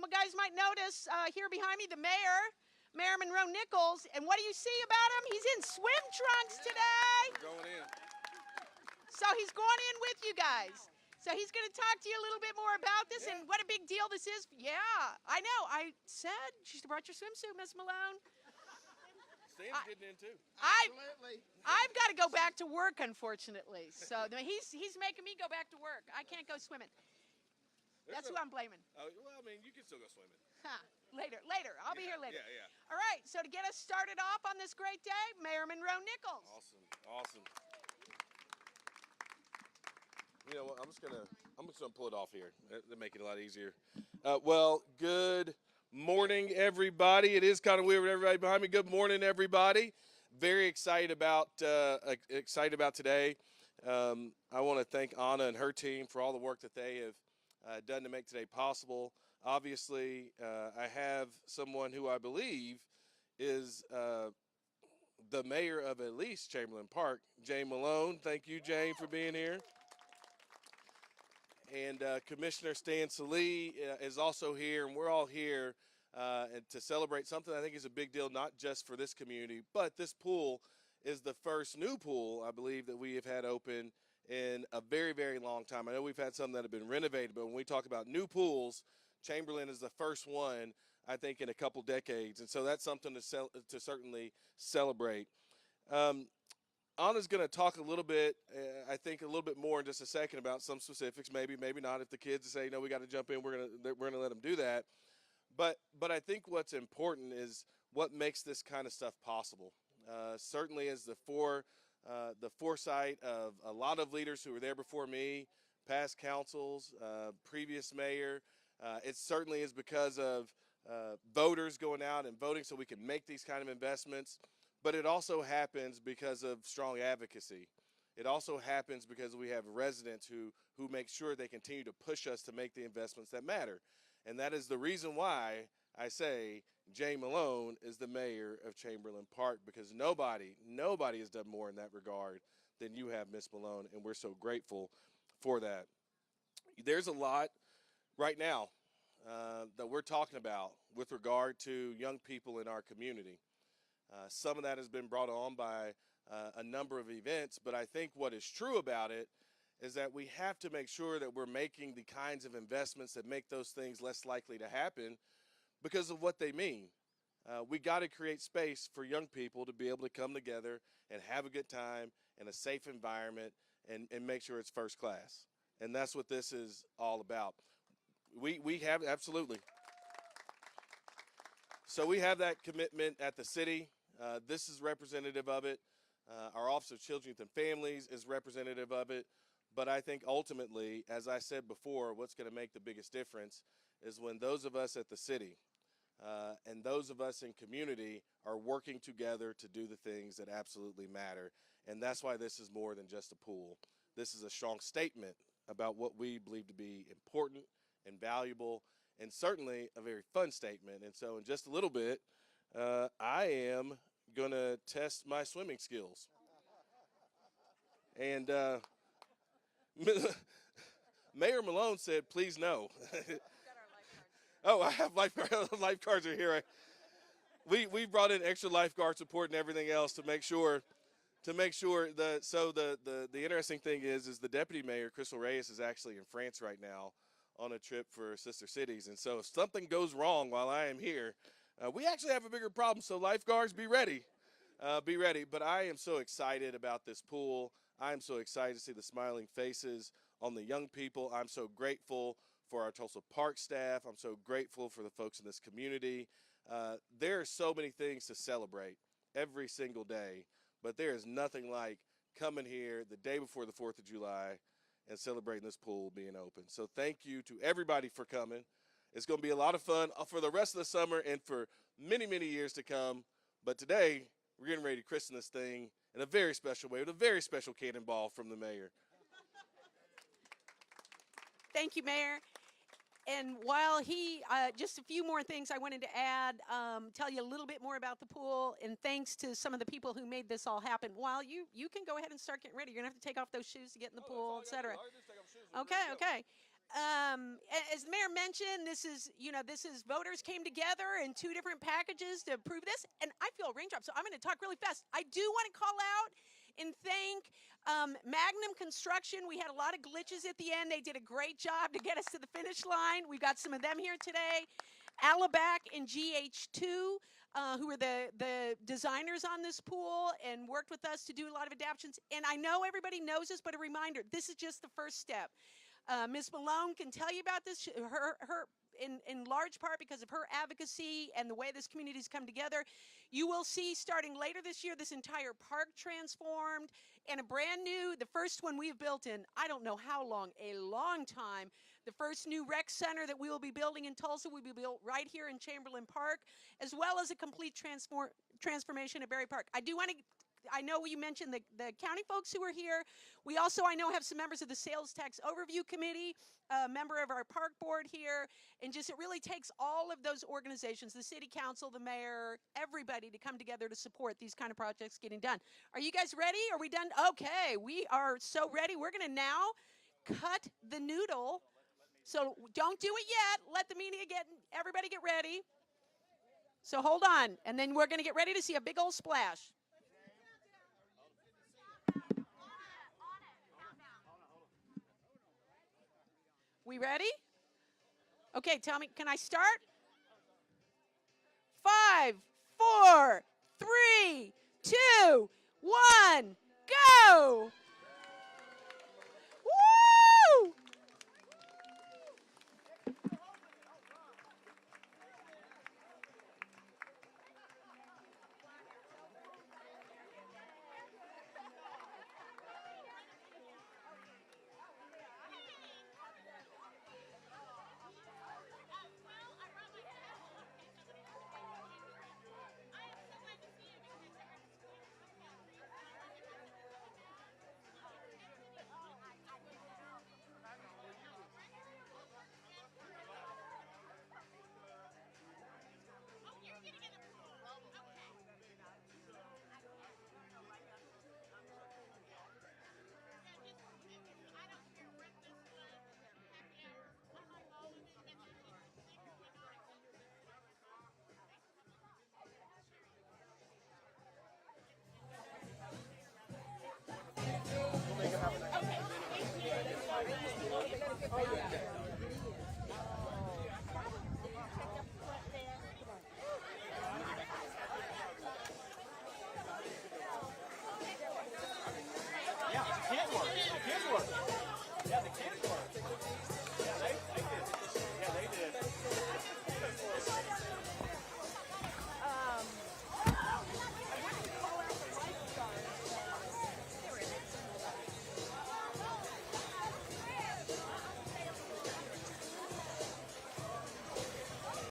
you guys might notice here behind me the Mayor Monroe Nichols. And what do you see about him? He's in swim trunks today. We're going in. So he's going in with you guys. So he's going to talk to you a little bit more about this and what a big deal this is. Yeah, I know. I said you should have brought your swimsuit, Miss Malone. Sam's getting in too. Absolutely. I've got to go back to work, unfortunately. So he's making me go back to work. I can't go swimming. That's who I'm blaming. Oh, well, I mean, you can still go swimming. Later. I'll be here later. Yeah. All right, so to get us started off on this great day, Mayor Monroe Nichols. Awesome. You know what? I'm just gonna pull it off here. That'll make it a lot easier. Well, good morning, everybody. It is kind of weird with everybody behind me. Good morning, everybody. Very excited about today. I want to thank Anna and her team for all the work that they have done to make today possible. Obviously, I have someone who I believe is the mayor of at least Chamberlain Park, Jane Malone. Thank you, Jane, for being here. And Commissioner Stan Salee is also here, and we're all here and to celebrate something I think is a big deal, not just for this community, but this pool is the first new pool, I believe, that we have had open in a very, very long time. I know we've had some that have been renovated, but when we talk about new pools, Chamberlain is the first one, I think, in a couple decades. And so that's something to certainly celebrate. Anna's going to talk a little bit, I think, a little bit more in just a second about some specifics. Maybe not. If the kids say, no, we got to jump in, we're going to let them do that. But I think what's important is what makes this kind of stuff possible. Certainly is the foresight of a lot of leaders who were there before me, past councils, previous mayor. It certainly is because of voters going out and voting so we can make these kind of investments. But it also happens because of strong advocacy. It also happens because we have residents who make sure they continue to push us to make the investments that matter. And that is the reason why I say Jane Malone is the mayor of Chamberlain Park, because nobody has done more in that regard than you have, Miss Malone, and we're so grateful for that. There's a lot right now that we're talking about with regard to young people in our community. Some of that has been brought on by a number of events, but I think what is true about it is that we have to make sure that we're making the kinds of investments that make those things less likely to happen because of what they mean. We got to create space for young people to be able to come together and have a good time in a safe environment and make sure it's first class. And that's what this is all about. We have, absolutely. So we have that commitment at the city. This is representative of it. Our Office of Children, Youth, and Families is representative of it. But I think ultimately, as I said before, what's going to make the biggest difference is when those of us at the city and those of us in community are working together to do the things that absolutely matter. And that's why this is more than just a pool. This is a strong statement about what we believe to be important and valuable, and certainly a very fun statement. And so in just a little bit, I am going to test my swimming skills. And Mayor Malone said, please no. Oh, I have lifeguards are here. We brought in extra lifeguard support and everything else to make sure the interesting thing is the deputy mayor, Crystal Reyes, is actually in France right now on a trip for sister cities. And so if something goes wrong while I am here, we actually have a bigger problem. So lifeguards, be ready. Be ready. But I am so excited about this pool. I am so excited to see the smiling faces on the young people. I'm so grateful for our Tulsa Park staff. I'm so grateful for the folks in this community. There are so many things to celebrate every single day, but there is nothing like coming here the day before the 4th of July and celebrating this pool being open. So thank you to everybody for coming. It's going to be a lot of fun for the rest of the summer and for many, many years to come. But today, we're getting ready to christen this thing in a very special way with a very special cannonball from the mayor. Thank you, Mayor. And while just a few more things I wanted to add, tell you a little bit more about the pool, and thanks to some of the people who made this all happen. While you can go ahead and start getting ready. You're going to have to take off those shoes to get in the pool, etc. Okay. as the mayor mentioned, this is voters came together in 2 different packages to approve this, and I feel a raindrop, so I'm going to talk really fast. I do want to call out and thank Magnum Construction. We had a lot of glitches at the end. They did a great job to get us to the finish line. We've got some of them here today. Alabac and GH2, who were the designers on this pool and worked with us to do a lot of adaptations. And I know everybody knows this, but a reminder, this is just the first step. Ms. Malone can tell you about this. Her in large part because of her advocacy and the way this community has come together. You will see starting later this year this entire park transformed and a brand new, the first one we've built in, I don't know how long, a long time. The first new rec center that we will be building in Tulsa will be built right here in Chamberlain Park, as well as a complete transformation at Berry Park. I know you mentioned the county folks who are here. We also, I know, have some members of the Sales Tax Overview Committee, a member of our park board here, and just it really takes all of those organizations, the city council, the mayor, everybody to come together to support these kind of projects getting done. Are you guys ready? Are we done? Okay, we are so ready. We're going to now cut the noodle. So don't do it yet. Let the media everybody get ready. So hold on, and then we're going to get ready to see a big old splash. We ready? Okay, tell me, can I start? 5, 4, 3, 2, 1, go!